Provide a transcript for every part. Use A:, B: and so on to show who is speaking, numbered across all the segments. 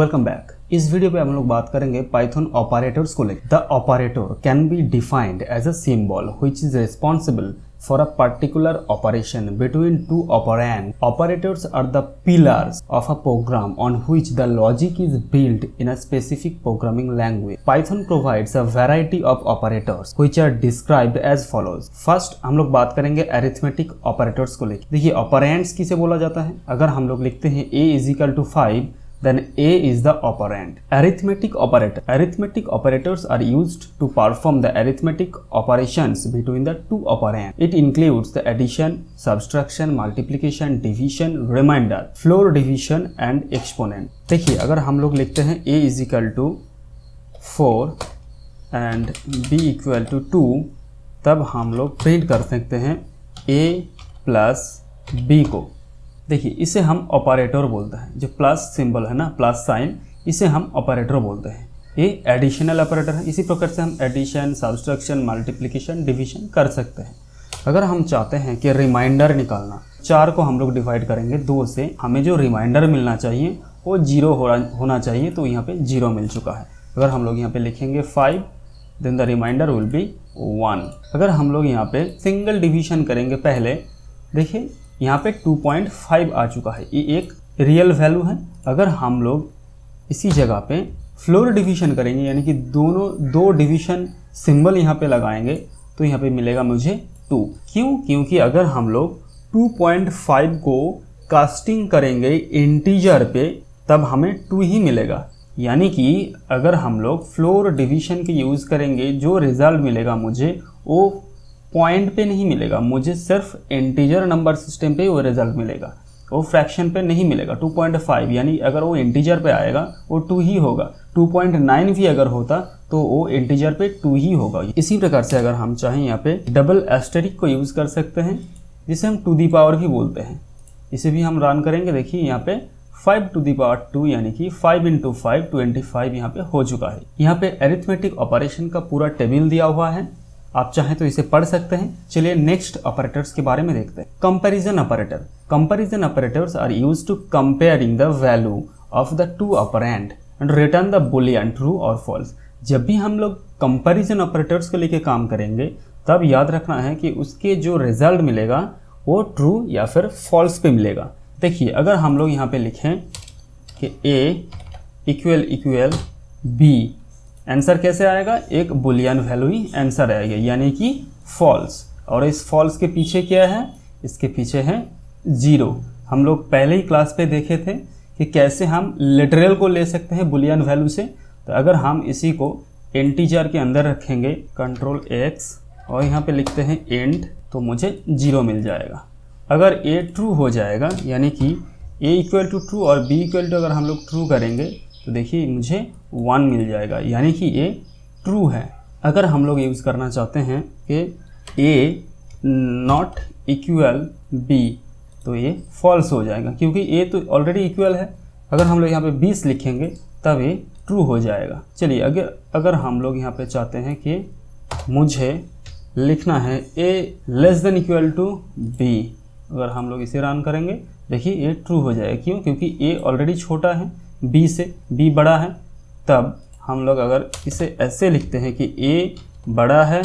A: Welcome back. इस video पे हम लोग बात करेंगे पाइथन ऑपरेटर्स को लेकर। The operator can be defined as a symbol which is responsible for a particular operation between two operand. Operators are the pillars of a program on which the logic is built in a specific programming language. Python provides a variety of operators which are described as follows. First हम लोग बात करेंगे arithmetic operators को लेकर। देखिए operands किसे बोला जाता है? अगर हम लोग लिखते हैं a is equal to 5 then a is the operand. Arithmetic operators are used to perform the arithmetic operations between the two operands. It includes the addition, subtraction, multiplication, division, remainder, floor division and exponent. देखिए अगर हम लोग लिखते हैं a is equal to 4 and b equal to 2, तब हम लोग print कर सकते हैं a प्लस b को। देखिए इसे हम ऑपरेटर बोलते हैं, जो प्लस सिंबल है ना, प्लस साइन, इसे हम ऑपरेटर बोलते हैं। ये एडिशनल ऑपरेटर है। इसी प्रकार से हम एडिशन, सब्सट्रैक्शन, मल्टीप्लिकेशन, डिवीजन कर सकते हैं। अगर हम चाहते हैं कि रिमाइंडर निकालना, 4 को हम लोग डिवाइड करेंगे 2 से, हमें जो रिमाइंडर मिलना चाहिए वो 0 होना चाहिए, तो यहाँ पे 0 मिल चुका है। अगर हम लोग यहाँ पे लिखेंगे 5 then the remainder will be 1। अगर हम लोग यहाँ पे सिंगल डिवीजन करेंगे, पहले देखिए यहाँ पे 2.5 आ चुका है, ये एक रियल वैल्यू है। अगर हम लोग इसी जगह पे फ्लोर डिवीजन करेंगे, यानी कि दो डिवीजन सिंबल यहाँ पे लगाएंगे, तो यहाँ पे मिलेगा मुझे 2। क्यों? क्योंकि अगर हम लोग 2.5 को कास्टिंग करेंगे इंटीजर पे, तब हमें 2 ही मिलेगा। यानी कि अगर हम लोग फ्लोर डिवीजन के यूज़ करेंगे, जो रिजल्ट मिलेगा मुझे वो पॉइंट पे नहीं मिलेगा, मुझे सिर्फ इंटीजर नंबर सिस्टम पे वो रिजल्ट मिलेगा, वो फ्रैक्शन पे नहीं मिलेगा। 2.5 यानी अगर वो इंटीजर पे आएगा वो 2 ही होगा। 2.9 भी अगर होता तो वो इंटीजर पे 2 ही होगा। इसी प्रकार से अगर हम चाहें यहाँ पे डबल एस्टेरिक को यूज़ कर सकते हैं, जिसे हम टू दी पावर भी बोलते हैं। इसे भी हम रन करेंगे। देखिए यहाँ पे 5 to the power 2 यानी कि 5 into 5 25 यहाँ पे हो चुका है। यहाँ पे अरिथमेटिक ऑपरेशन का पूरा टेबल दिया हुआ है, आप चाहें तो इसे पढ़ सकते हैं। चलिए नेक्स्ट ऑपरेटर्स के बारे में देखते हैं। Comparison operators are used to comparing the value of the two operand and return the Boolean true और फॉल्स। जब भी हम लोग कंपैरिजन ऑपरेटर्स को लेके काम करेंगे, तब याद रखना है कि उसके जो रिजल्ट मिलेगा वो ट्रू या फिर फॉल्स पे मिलेगा। देखिए अगर हम लोग यहाँ पे लिखें कि a इक्वल b, आंसर कैसे आएगा? एक बुलियन वैल्यू ही आंसर आएगा, यानी कि फॉल्स। और इस फॉल्स के पीछे क्या है? इसके पीछे है 0। हम लोग पहले ही क्लास पे देखे थे कि कैसे हम लिटरल को ले सकते हैं बुलियन वैल्यू से। तो अगर हम इसी को इंटीजर के अंदर रखेंगे, कंट्रोल x, और यहाँ पे लिखते हैं इंट, तो मुझे 0 मिल जाएगा। अगर a ट्रू हो जाएगा, यानी कि a इक्वल टू ट्रू और b इक्वल टू अगर हम लोग ट्रू करेंगे, तो देखिए मुझे 1 मिल जाएगा, यानी कि ये ट्रू है। अगर हम लोग यूज़ करना चाहते हैं कि a नॉट इक्वल b, तो ये फॉल्स हो जाएगा, क्योंकि a तो ऑलरेडी इक्वल है। अगर हम लोग यहाँ पे 20 लिखेंगे तब ये ट्रू हो जाएगा। चलिए अगर हम लोग यहाँ पे चाहते हैं कि मुझे लिखना है a less than equal to b, अगर हम लोग इसे रन करेंगे, देखिए ये ट्रू हो जाएगा। क्यों? क्योंकि a ऑलरेडी छोटा है b से, b बड़ा है। तब हम लोग अगर इसे ऐसे लिखते हैं कि a बड़ा है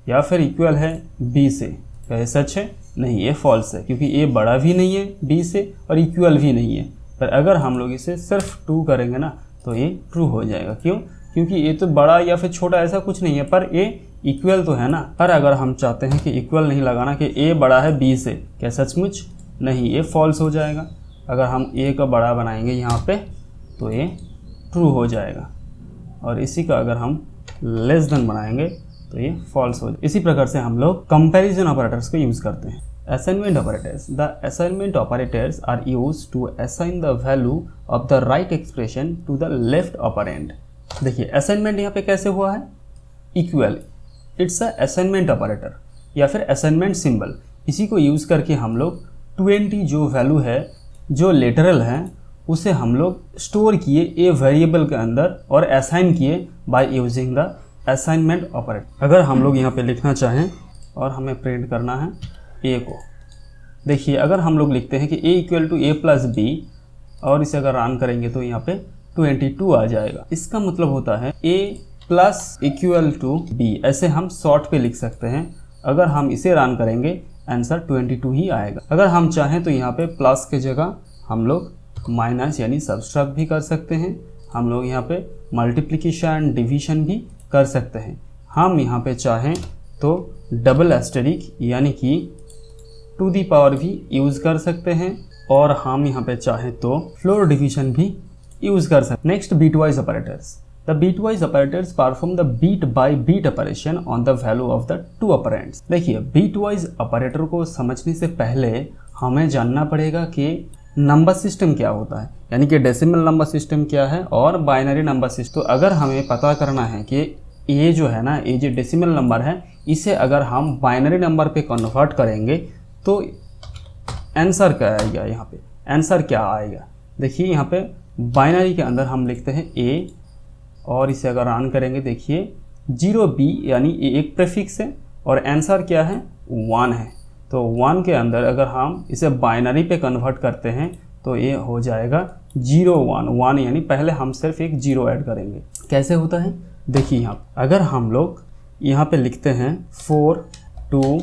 A: या फिर इक्वल है b से, क्या ये सच है? नहीं, ये फॉल्स है, क्योंकि a बड़ा भी नहीं है b से और इक्वल भी नहीं है। पर अगर हम लोग इसे सिर्फ 2 करेंगे ना, तो ये ट्रू हो जाएगा। क्यों? क्योंकि a तो बड़ा या फिर छोटा ऐसा कुछ नहीं है, पर a इक्वल तो है ना। पर अगर हम चाहते हैं कि इक्वल नहीं लगाना, कि a बड़ा है b से, क्या सचमुच? नहीं, ये फॉल्स हो जाएगा। अगर हम a का बड़ा बनाएंगे यहाँ पे, तो ये ट्रू हो जाएगा, और इसी का अगर हम लेस देन बनाएंगे तो ये फॉल्स हो जाएगा। इसी प्रकार से हम लोग कंपैरिजन ऑपरेटर्स को यूज़ करते हैं। Assignment operators, the assignment operators are used to assign the value of the right expression to the left operand. देखिए असाइनमेंट यहाँ पे कैसे हुआ है? Equal, it's a assignment operator या फिर असाइनमेंट सिंबल। इसी को यूज़ करके हम लोग 20 जो वैल्यू है, जो लिटरल है, उसे हम लोग स्टोर किए ए वेरिएबल के अंदर और असाइन किए by using the assignment operator. अगर हम लोग यहाँ पे लिखना चाहें और हमें प्रिंट करना है a को, देखिए अगर हम लोग लिखते हैं कि a equal to a plus B, और इसे अगर रन करेंगे तो यहाँ पे 22 आ जाएगा। इसका मतलब होता है a plus equal to b, ऐसे हम शॉर्ट पे लिख सकते हैं। अगर हम इसे रन करेंगे आंसर 22 ही आएगा। अगर हम चाहें तो यहाँ पे प्लस के जगह हम लोग माइनस यानी सब्सट्रैक्ट भी कर सकते हैं। हम लोग यहाँ पे मल्टीप्लिकेशन डिवीजन भी कर सकते हैं। हम यहाँ पे चाहें तो डबल एस्टेरिक यानी कि टू दी पावर भी यूज़ कर सकते हैं, और हम यहाँ पे चाहें तो फ्लोर डिवीजन भी यूज़ कर सकते हैं। Next bitwise operators. The bitwise operators perform the bit by bit operation on the value of the two operands. देखिए, बीटवाइज ऑपरेटर को समझने से पहले हमें जानना पड़ेगा कि नंबर सिस्टम क्या होता है, यानी कि डेसिमल नंबर सिस्टम क्या है और बाइनरी नंबर सिस्टम। तो अगर हमें पता करना है कि ये जो है ना, ये जो डेसिमल नंबर है, इसे अगर हम बाइनरी नंबर पे कन्वर्ट करेंगे तो आंसर क्या आएगा। यहाँ पे आंसर क्या आएगा, देखिए यहाँ पे बाइनरी के अंदर हम लिखते हैं a, और इसे अगर रन करेंगे देखिए 0b यानी ये एक प्रीफिक्स है और आंसर क्या है 1 है। तो 1 के अंदर अगर हम इसे बाइनरी पे कन्वर्ट करते हैं तो ये हो जाएगा 0 1 1, यानी पहले हम सिर्फ एक 0 ऐड करेंगे। कैसे होता है देखिए, यहाँ अगर हम लोग यहाँ पे लिखते हैं 4 2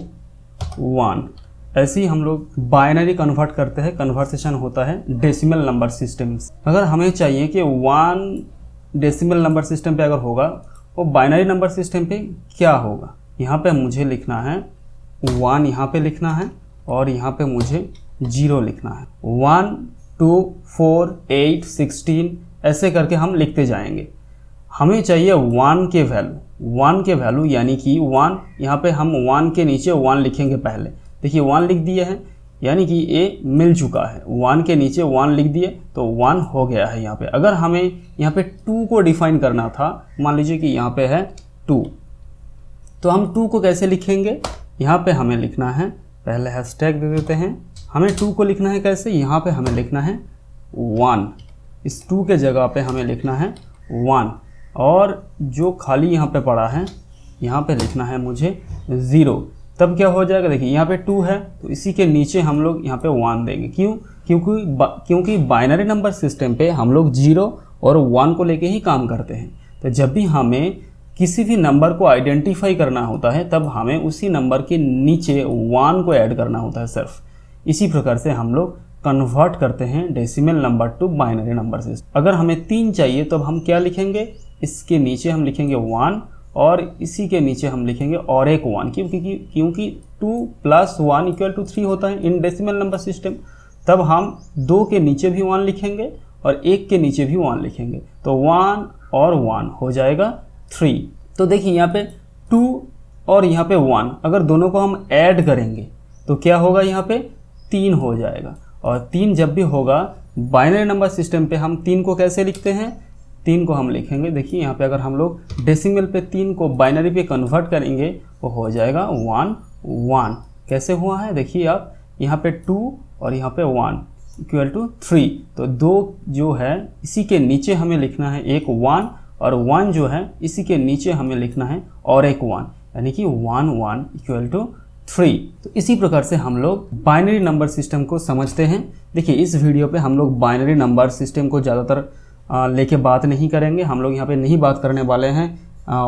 A: 1, ऐसे ही हम लोग बाइनरी कन्वर्ट करते हैं, कन्वर्सेशन होता है डेसिमल नंबर सिस्टम। अगर हमें चाहिए कि 1 डेसिमल नंबर सिस्टम पे अगर होगा वो बाइनरी नंबर सिस्टम पे क्या होगा, यहाँ पे मुझे लिखना है 1, यहाँ पे लिखना है और यहाँ पे मुझे 0 लिखना है। 1 2 4 8 16 ऐसे करके हम लिखते जाएंगे। हमें चाहिए 1 के वैल्यू यानी कि 1, यहाँ पे हम 1 के नीचे 1 लिखेंगे पहले। देखिए 1 लिख दिए हैं, यानी कि ये मिल चुका है। 1 के नीचे 1 लिख दिए तो 1 हो गया है यहाँ पे। अगर हमें यहाँ पे 2 को डिफाइन करना था, मान लीजिए कि यहाँ पे है 2, तो हम 2 को कैसे लिखेंगे, यहाँ पे हमें लिखना है, पहले हैशटैग दे देते हैं। हमें 2 को लिखना है कैसे, यहाँ पे हमें लिखना है 1, इस 2 के जगह पे हमें लिखना है 1, और जो खाली यहाँ पे पड़ा है यहाँ पे लिखना है मुझे 0। तब क्या हो जाएगा, देखिए यहाँ पे 2 है तो इसी के नीचे हम लोग यहाँ पे 1 देंगे। क्यों, क्योंकि बाइनरी नंबर सिस्टम पे हम लोग 0 और 1 को लेके ही काम करते हैं। तो जब भी हमें किसी भी नंबर को आइडेंटिफाई करना होता है तब हमें उसी नंबर के नीचे 1 को ऐड करना होता है सिर्फ। इसी प्रकार से हम लोग कन्वर्ट करते हैं decimal number two binary number system. अगर हमें 3 चाहिए तो अब हम क्या लिखेंगे, इसके नीचे हम लिखेंगे 1 और इसी के नीचे हम लिखेंगे और एक 1, क्योंकि 2 + 1 = 3 होता है इन डेसिमल नंबर सिस्टम। तब हम 2 के नीचे भी 1 लिखेंगे और 1 के नीचे भी 1 लिखेंगे, तो 1 और 1 हो जाएगा 3। तो देखिए यहाँ पे 2 और यहाँ पे 1, अगर दोनों को हम ऐड करेंगे तो क्या होगा, यहाँ पे 3 हो जाएगा। और 3 जब भी होगा बाइनरी नंबर सिस्टम पे हम 3 को कैसे लिखते हैं, 3 को हम लिखेंगे, देखिए यहाँ पे अगर हम लोग डेसिमल पे 3 को बाइनरी पे कन्वर्ट करेंगे वो हो जाएगा 1 1। कैसे हुआ है देखिए आप, यहाँ पे 2 और यहाँ पे 1 = 3। तो 2 जो है इसी के नीचे हमें लिखना है एक 1, और 1 जो है इसी के नीचे हमें लिखना है और एक 1, यानी कि 1 1 = 3। तो इसी प्रकार से हम लोग बाइनरी नंबर सिस्टम को समझते हैं। देखिए इस वीडियो पे हम लोग बाइनरी नंबर सिस्टम को ज़्यादातर लेके बात नहीं करेंगे। हम लोग यहाँ पे नहीं बात करने वाले हैं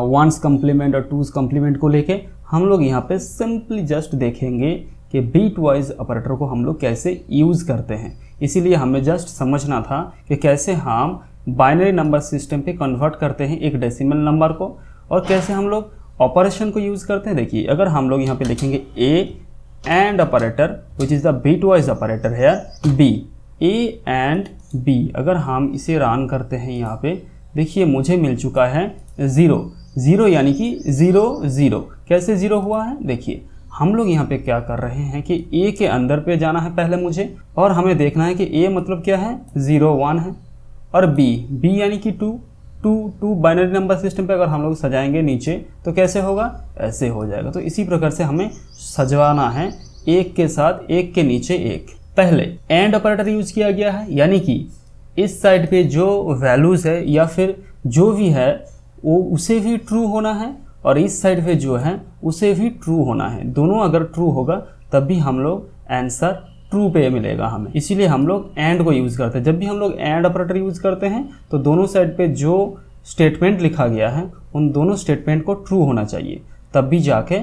A: 1's कम्प्लीमेंट और 2's कम्प्लीमेंट को लेके। हम लोग यहाँ पे सिंपली जस्ट देखेंगे कि बीट वाइज ऑपरेटर को हम लोग कैसे यूज़ करते हैं। इसीलिए हमें जस्ट समझना था कि कैसे हम बाइनरी नंबर सिस्टम पे कन्वर्ट करते हैं एक डेसिमल नंबर को, और कैसे हम लोग ऑपरेशन को यूज़ करते हैं। देखिए अगर हम लोग यहाँ पे लिखेंगे A and operator which is the bitwise operator है बी, ए एंड बी, अगर हम इसे रन करते हैं यहाँ पे देखिए मुझे मिल चुका है 0 0, यानी कि 0 0। कैसे 0 हुआ है, देखिए हम लोग यहाँ पे क्या कर रहे हैं कि ए के अंदर पे जाना है पहले मुझे, और हमें देखना है कि ए मतलब क्या है 0 1 है, और बी यानी कि 2 बाइनरी नंबर सिस्टम पे अगर हम लोग सजाएंगे नीचे तो कैसे होगा, ऐसे हो जाएगा। तो इसी प्रकार से हमें सजवाना है एक के साथ एक के नीचे एक। पहले एंड ऑपरेटर यूज किया गया है, यानी कि इस साइड पे जो वैल्यूज़ है या फिर जो भी है वो उसे भी ट्रू होना है, और इस साइड पे जो है उसे भी ट्रू होना है। दोनों अगर ट्रू होगा तब भी हम लोग आंसर ट्रू पे मिलेगा हमें, इसीलिए हम लोग एंड को यूज़ करते हैं। जब भी हम लोग एंड ऑपरेटर यूज़ करते हैं तो दोनों साइड पे जो स्टेटमेंट लिखा गया है उन दोनों स्टेटमेंट को ट्रू होना चाहिए, तब भी जाके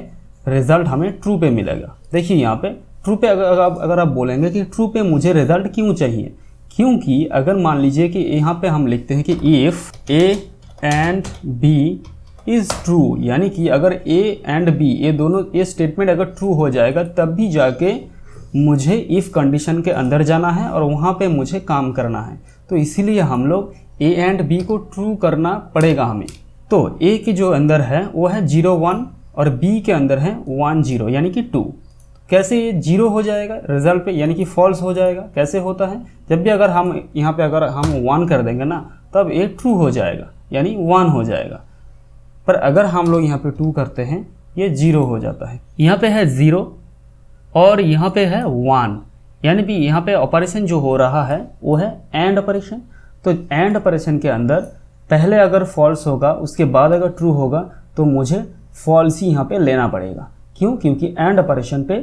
A: रिजल्ट हमें ट्रू पे मिलेगा। देखिए यहाँ पे ट्रू पे अगर आप बोलेंगे कि ट्रू पे मुझे रिजल्ट क्यों चाहिए, क्योंकि अगर मान लीजिए कि यहाँ पे हम लिखते हैं कि if A and B is true, यानी कि अगर ए एंड बी ये दोनों ये स्टेटमेंट अगर ट्रू हो जाएगा तब भी जाके मुझे इफ़ कंडीशन के अंदर जाना है और वहाँ पे मुझे काम करना है। तो इसीलिए हम लोग ए एंड बी को ट्रू करना पड़ेगा हमें। तो ए के जो अंदर है वो है 0 1 और बी के अंदर है 1 0 यानी कि 2। कैसे ये 0 हो जाएगा रिजल्ट पे, यानी कि फॉल्स हो जाएगा? कैसे होता है, जब भी अगर हम यहाँ पे अगर हम 1 कर देंगे ना तब ये ट्रू हो जाएगा यानी 1 हो जाएगा। पर अगर हम लोग यहाँ पे 2 करते हैं ये 0 हो जाता है। यहाँ पे है 0 और यहाँ पे है 1, यानी कि यहाँ पे ऑपरेशन जो हो रहा है वो है एंड ऑपरेशन। तो एंड ऑपरेशन के अंदर पहले अगर फॉल्स होगा उसके बाद अगर ट्रू होगा तो मुझे फॉल्स ही यहाँ पे लेना पड़ेगा। क्यों? क्योंकि एंड ऑपरेशन पे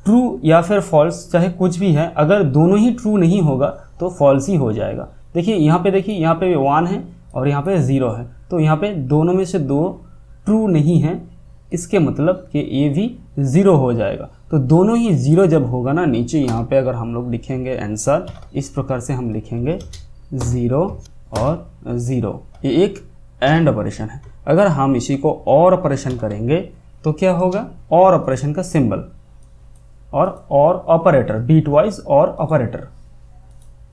A: ट्रू या फिर फॉल्स चाहे कुछ भी है, अगर दोनों ही ट्रू नहीं होगा तो फॉल्स ही हो जाएगा। देखिए यहाँ पे 1 है और यहाँ पे 0 है, तो यहाँ पे दोनों में से 2 ट्रू नहीं है, इसके मतलब कि ये भी 0 हो जाएगा। तो दोनों ही 0 जब होगा ना, नीचे यहाँ पे अगर हम लोग लिखेंगे आंसर इस प्रकार से हम लिखेंगे 0 और 0, ये एक एंड ऑपरेशन है। अगर हम इसी को और ऑपरेशन करेंगे तो क्या होगा, और ऑपरेशन का सिंबल और ऑपरेटर बीट वाइज और ऑपरेटर।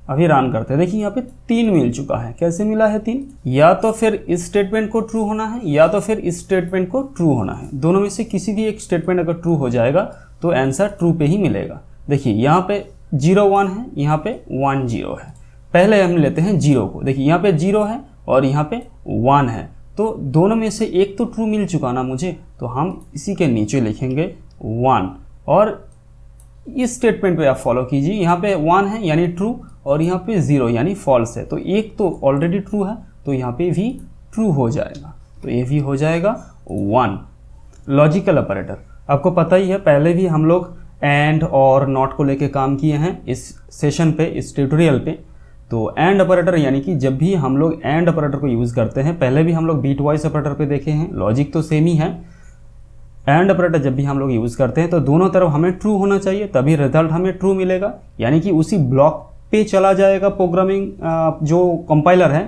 A: अभी रन करते हैं, देखिए यहाँ पे 3 मिल चुका है। कैसे मिला है 3? या तो फिर इस स्टेटमेंट को ट्रू होना है या तो फिर इस स्टेटमेंट को ट्रू होना है, दोनों में से किसी भी एक स्टेटमेंट अगर ट्रू हो जाएगा तो आंसर ट्रू पे ही मिलेगा। देखिए यहाँ पे 0 1 है, यहाँ पे 1 0 है। पहले हम लेते हैं 0 को, देखिए यहाँ पे 0 है और यहाँ पे 1 है, तो दोनों में से एक तो ट्रू मिल चुका ना मुझे, तो हम इसी के नीचे लिखेंगे 1 और इस स्टेटमेंट पे आप फॉलो कीजिए। यहाँ पे 1 है यानी ट्रू और यहाँ पे 0 यानी फॉल्स है, तो एक तो ऑलरेडी ट्रू है तो यहाँ पे भी ट्रू हो जाएगा, तो ये भी हो जाएगा 1। लॉजिकल ऑपरेटर आपको पता ही है, पहले भी हम लोग एंड और नॉट को लेके काम किए हैं इस सेशन पे, इस ट्यूटोरियल पे। तो एंड ऑपरेटर यानी कि जब भी हम लोग एंड ऑपरेटर को यूज़ करते हैं, पहले भी हम लोग बीट वाइज ऑपरेटर पे देखे हैं, लॉजिक तो सेम ही है। एंड ऑपरेटर जब भी हम लोग यूज़ करते हैं तो दोनों तरफ हमें ट्रू होना चाहिए, तभी रिजल्ट हमें ट्रू मिलेगा, यानी कि उसी ब्लॉक पे चला जाएगा प्रोग्रामिंग जो कंपाइलर है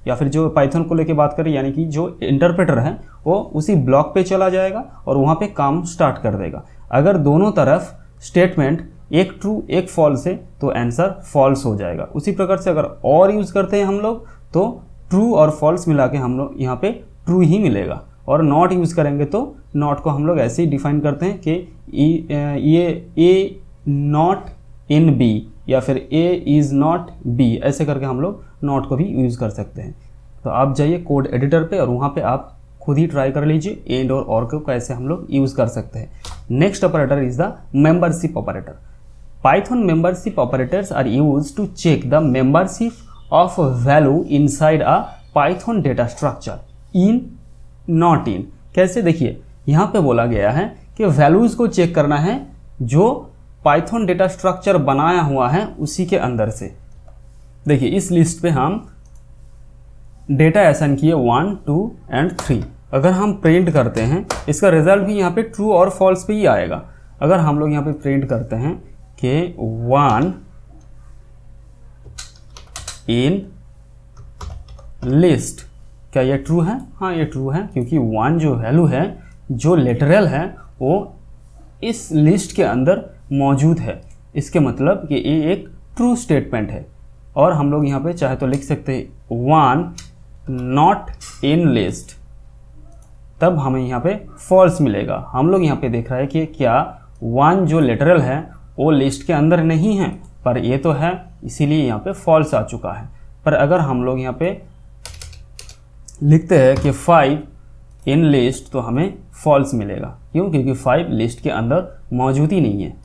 A: या फिर जो पाइथन को लेके बात करें यानी कि जो इंटरप्रेटर है वो उसी ब्लॉक पे चला जाएगा और वहाँ पे काम स्टार्ट कर देगा। अगर दोनों तरफ स्टेटमेंट एक ट्रू एक फॉल्स है तो आंसर फॉल्स हो जाएगा। उसी प्रकार से अगर और यूज़ करते हैं हम लोग तो ट्रू और फॉल्स मिला के हम लोग यहाँ पे ट्रू ही मिलेगा, और नॉट यूज़ करेंगे तो नॉट को हम लोग ऐसे ही डिफाइन करते हैं कि ये ए नॉट इन बी या फिर ए इज़ नॉट बी, ऐसे करके हम लोग नॉट को भी यूज़ कर सकते हैं। तो आप जाइए कोड एडिटर पे और वहाँ पे आप खुद ही ट्राई कर लीजिए एंड और को कैसे हम लोग यूज़ कर सकते हैं। Next operator is the membership operator. Python membership operators are used to check the membership of value inside a python data structure in not in. कैसे? देखिए यहाँ पे बोला गया है कि वैल्यूज़ को चेक करना है जो पाइथन डेटा स्ट्रक्चर बनाया हुआ है उसी के अंदर से। देखिए इस लिस्ट पे हम डेटा असाइन किए 1 2 एंड 3। अगर हम प्रिंट करते हैं इसका रिजल्ट भी यहाँ पे ट्रू और फॉल्स पे ही आएगा। अगर हम लोग यहाँ पे प्रिंट करते हैं कि 1 इन लिस्ट, क्या ये ट्रू है? हाँ ये ट्रू है, क्योंकि 1 जो वैल्यू है जो लिटरल है वो इस लिस्ट के अंदर मौजूद है, इसके मतलब कि ये एक ट्रू स्टेटमेंट है। और हम लोग यहाँ पे चाहे तो लिख सकते हैं 1 नॉट इन लिस्ट, तब हमें यहाँ पे फॉल्स मिलेगा। हम लोग यहाँ पे देख रहा है कि क्या 1 जो लिटरल है वो लिस्ट के अंदर नहीं है, पर ये तो है, इसीलिए यहाँ पे फॉल्स आ चुका है। पर अगर हम लोग यहाँ पे लिखते हैं कि 5 इन लिस्ट तो हमें फॉल्स मिलेगा। क्यों? क्योंकि 5 लिस्ट के अंदर मौजूद ही नहीं है।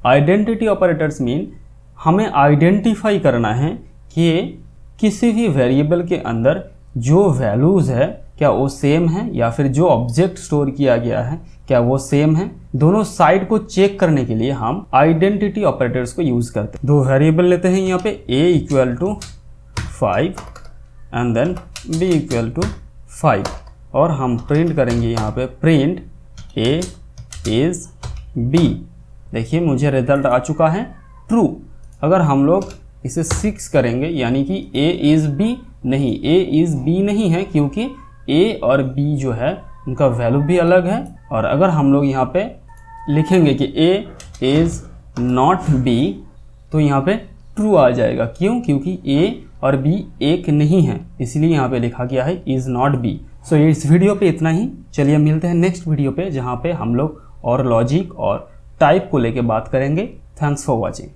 A: आइडेंटिटी ऑपरेटर्स मीन हमें आइडेंटिफाई करना है कि किसी भी वेरिएबल के अंदर जो वैल्यूज़ है क्या वो सेम है या फिर जो ऑब्जेक्ट स्टोर किया गया है क्या वो सेम है। दोनों साइड को चेक करने के लिए हम आइडेंटिटी ऑपरेटर्स को यूज करते हैं। दो वेरिएबल लेते हैं यहाँ पे a equal to 5 and then b equal to 5 और हम प्रिंट करेंगे यहाँ पे प्रिंट a इज b। देखिए मुझे रिजल्ट आ चुका है ट्रू। अगर हम लोग इसे 6 करेंगे यानी कि a इज b नहीं, a इज b नहीं है क्योंकि a और b जो है उनका वैल्यू भी अलग है। और अगर हम लोग यहाँ पे लिखेंगे कि a इज नॉट b तो यहाँ पे ट्रू आ जाएगा। क्यों? क्योंकि a और b एक नहीं है, इसलिए यहाँ पे लिखा गया है इज नॉट b। सो इस वीडियो पे इतना ही। चलिए मिलते हैं नेक्स्ट वीडियो पे जहाँ पे हम लोग और लॉजिक और टाइप को लेके बात करेंगे। Thanks for watching.